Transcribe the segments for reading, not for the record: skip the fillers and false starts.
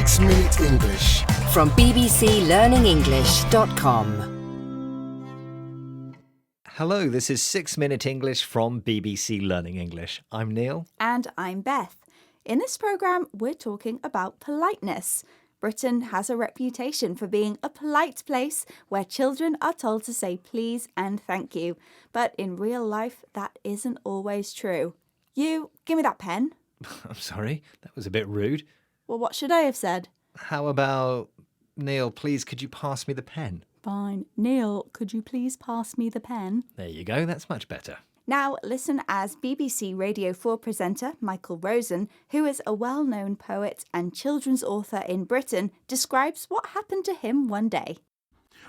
6 Minute English from bbclearningenglish.com. Hello, this is 6 Minute English from BBC Learning English. I'm Neil. And I'm Beth. In this programme, we're talking about politeness. Britain has a reputation for being a polite place where children are told to say please and thank you. But in real life, that isn't always true. You, give me that pen. I'm sorry, that was a bit rude. Well, what should I have said? How about, Neil, please could you pass me the pen? Fine. Neil, could you please pass me the pen? There you go, that's much better. Now listen as BBC Radio 4 presenter Michael Rosen, who is a well-known poet and children's author in Britain, describes what happened to him one day.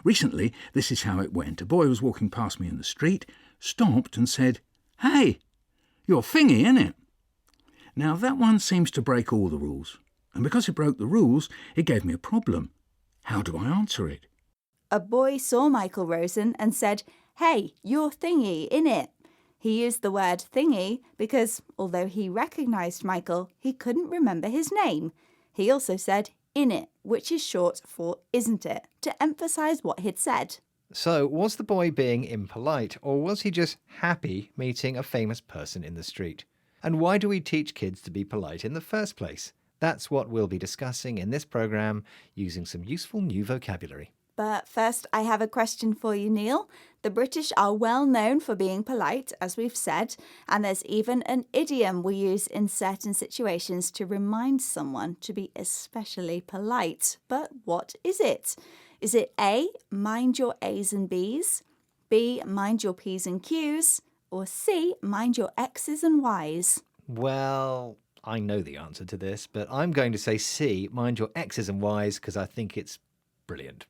Recently, this is how it went. A boy was walking past me in the street, stopped and said, "Hey, you're thingy, innit?" Now that one seems to break all the rules. And because it broke the rules, it gave me a problem. How do I answer it? A boy saw Michael Rosen and said, "Hey, you're thingy, innit?" He used the word thingy because, although he recognised Michael, he couldn't remember his name. He also said innit, which is short for isn't it, to emphasise what he'd said. So, was the boy being impolite, or was he just happy meeting a famous person in the street? And why do we teach kids to be polite in the first place? That's what we'll be discussing in this programme using some useful new vocabulary. But first, I have a question for you, Neil. The British are well known for being polite, as we've said, and there's even an idiom we use in certain situations to remind someone to be especially polite. But what is it? Is it A, mind your A's and B's, B, mind your P's and Q's, or C, mind your X's and Y's? Well, I know the answer to this, but I'm going to say C, mind your X's and Y's, because I think it's brilliant.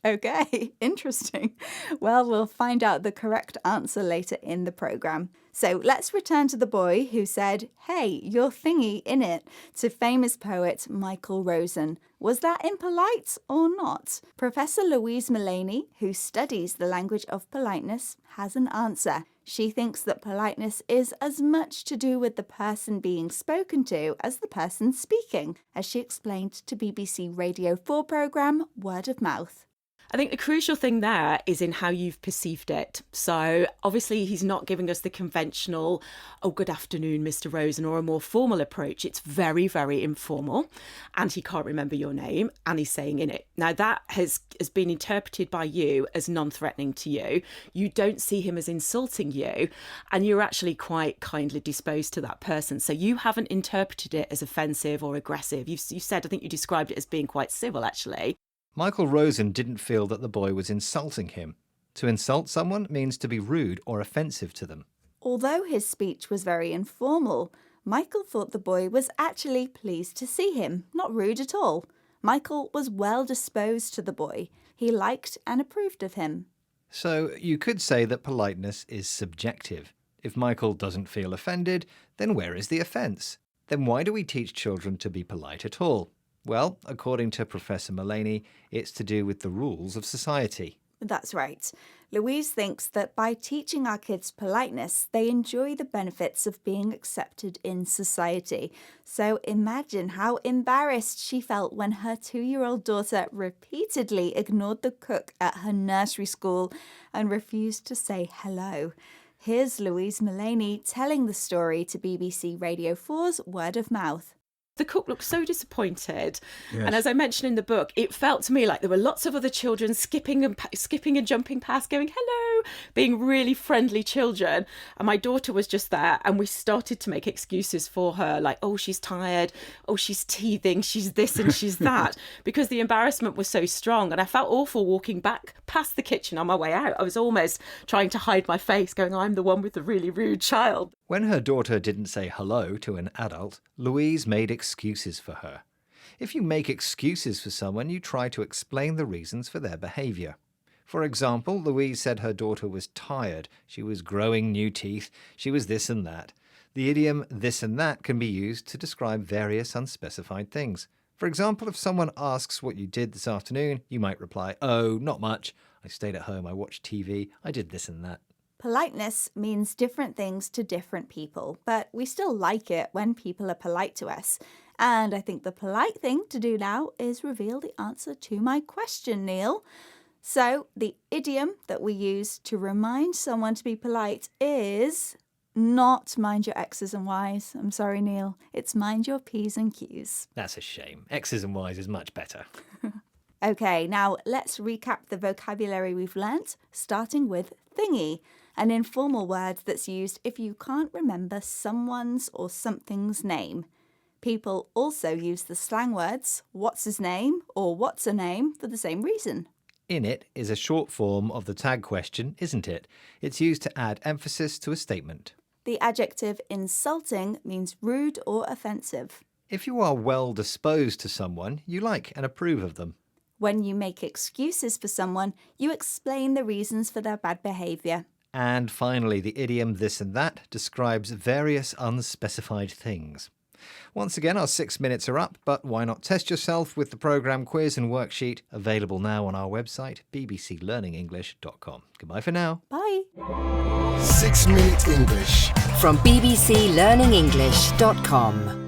Okay, interesting. Well, we'll find out the correct answer later in the programme. So let's return to the boy who said, "Hey, you're thingy, innit?" to famous poet Michael Rosen. Was that impolite or not? Professor Louise Mullaney, who studies the language of politeness, has an answer. She thinks that politeness is as much to do with the person being spoken to as the person speaking, as she explained to BBC Radio 4 programme Word of Mouth. I think the crucial thing there is in how you've perceived it. So obviously he's not giving us the conventional, "Oh, good afternoon, Mr. Rosen," or a more formal approach. It's very, very informal, and he can't remember your name, and he's saying in it. Now that has been interpreted by you as non-threatening to you. You don't see him as insulting you, and you're actually quite kindly disposed to that person. So you haven't interpreted it as offensive or aggressive. You said, I think you described it as being quite civil, actually. Michael Rosen didn't feel that the boy was insulting him. To insult someone means to be rude or offensive to them. Although his speech was very informal, Michael thought the boy was actually pleased to see him, not rude at all. Michael was well disposed to the boy. He liked and approved of him. So you could say that politeness is subjective. If Michael doesn't feel offended, then where is the offence? Then why do we teach children to be polite at all? Well, according to Professor Mullaney, it's to do with the rules of society. That's right. Louise thinks that by teaching our kids politeness, they enjoy the benefits of being accepted in society. So imagine how embarrassed she felt when her 2-year-old daughter repeatedly ignored the cook at her nursery school and refused to say hello. Here's Louise Mullaney telling the story to BBC Radio 4's Word of Mouth. The cook looked so disappointed. Yes. And as I mentioned in the book, it felt to me like there were lots of other children skipping and jumping past, going, hello, being really friendly children. And my daughter was just there, and we started to make excuses for her, like, oh, she's tired, oh, she's teething, she's this and she's that, because the embarrassment was so strong. And I felt awful walking back past the kitchen on my way out. I was almost trying to hide my face, going, I'm the one with the really rude child. When her daughter didn't say hello to an adult, Louise made excuses for her. If you make excuses for someone, you try to explain the reasons for their behaviour. For example, Louise said her daughter was tired, she was growing new teeth, she was this and that. The idiom this and that can be used to describe various unspecified things. For example, if someone asks what you did this afternoon, you might reply, oh, not much. I stayed at home, I watched TV, I did this and that. Politeness means different things to different people, but we still like it when people are polite to us. And I think the polite thing to do now is reveal the answer to my question, Neil. So the idiom that we use to remind someone to be polite is not mind your X's and Y's. I'm sorry, Neil. It's mind your P's and Q's. That's a shame. X's and Y's is much better. Okay, now let's recap the vocabulary we've learnt, starting with thingy, an informal word that's used if you can't remember someone's or something's name. People also use the slang words what's his name or what's a name for the same reason. In it is a short form of the tag question, isn't it? It's used to add emphasis to a statement. The adjective insulting means rude or offensive. If you are well disposed to someone, you like and approve of them. When you make excuses for someone, you explain the reasons for their bad behaviour. And finally, the idiom this and that describes various unspecified things. Once again, our 6 minutes are up, but why not test yourself with the programme quiz and worksheet available now on our website, bbclearningenglish.com. Goodbye for now. Bye! 6 Minute English from bbclearningenglish.com.